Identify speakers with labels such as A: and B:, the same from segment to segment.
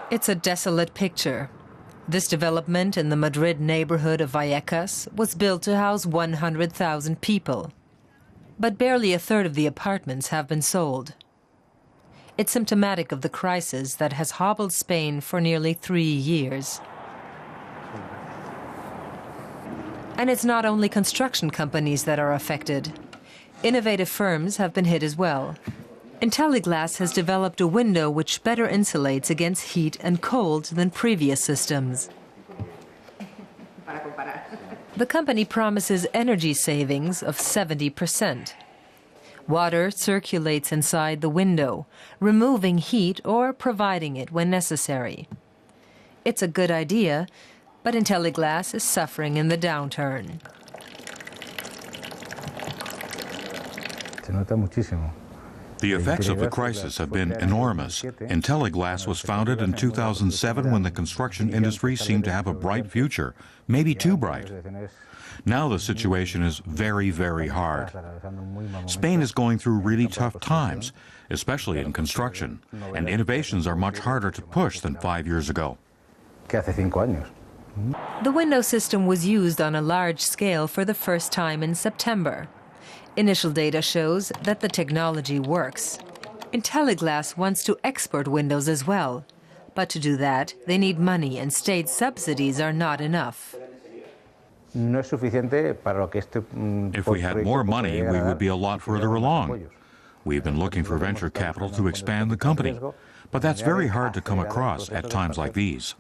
A: It's a desolate picture. This development in the Madrid neighborhood of Vallecas was built to house 100,000 people. But barely a third of the apartments have been sold. It's symptomatic of the crisis that has hobbled Spain for nearly 3 years. And it's not only construction companies that are affected. Innovative firms have been hit as well. Intelliglass has developed a window which better insulates against heat and cold than previous systems. The company promises energy savings of 70%. Water circulates inside the window, removing heat or providing it when necessary. It's a good idea, but Intelliglass is suffering in the downturn.
B: Se nota muchísimo.
C: The effects of the crisis have been enormous. Intelliglass was founded in 2007 when the construction industry seemed to have a bright future, maybe too bright. Now the situation is very, very hard. Spain is going through really tough times, especially in construction, and innovations are much harder to push than 5 years ago.
A: The window system was used on a large scale for the first time in September. Initial data shows that the technology works. Intelliglass wants to export windows as well. But to do that, they need money, and state subsidies are not enough.
C: If we had more money, we would be a lot further along. We've been looking for venture capital to expand the company, but that's very hard to come across at times like these.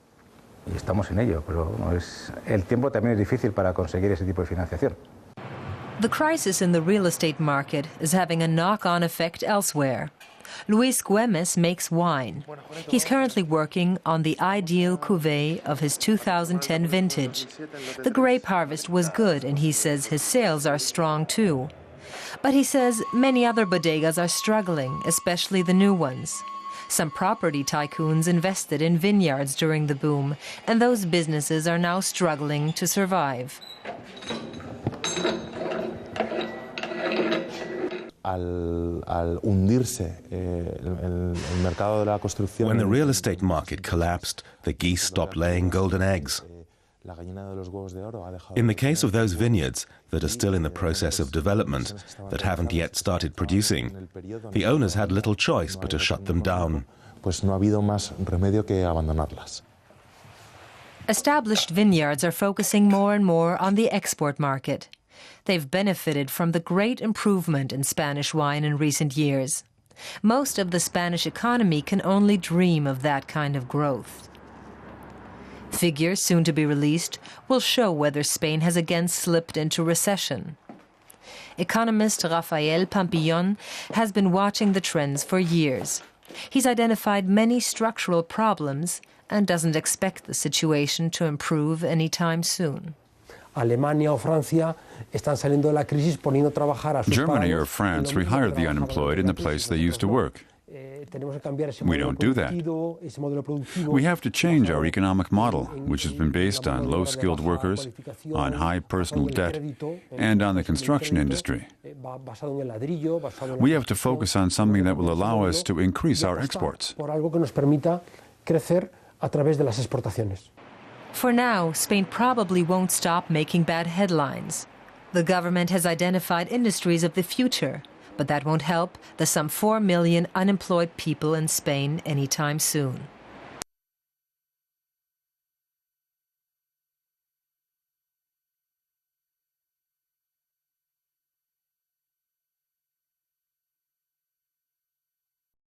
A: The crisis in the real estate market is having a knock-on effect elsewhere. Luis Güemes makes wine. He's currently working on the ideal cuvée of his 2010 vintage. The grape harvest was good, and he says his sales are strong too. But he says many other bodegas are struggling, especially the new ones. Some property tycoons invested in vineyards during the boom, and those businesses are now struggling to survive.
D: When the real estate market collapsed, the geese stopped laying golden eggs. In the case of those vineyards that are still in the process of development, that haven't yet started producing, the owners had little choice but to shut them down.
A: Established vineyards are focusing more and more on the export market. They've benefited from the great improvement in Spanish wine in recent years. Most of the Spanish economy can only dream of that kind of growth. Figures soon to be released will show whether Spain has again slipped into recession. Economist Rafael Pampillon has been watching the trends for years. He's identified many structural problems and doesn't expect the situation to improve anytime soon.
E: Germany or France rehired the unemployed in the place they used to work. We don't do that. We have to change our economic model, which has been based on low-skilled workers, on high personal debt, and on the construction industry. We have to focus on something that will allow us to increase our exports.
A: For now, Spain probably won't stop making bad headlines. The government has identified industries of the future, but that won't help the some 4 million unemployed people in Spain anytime soon.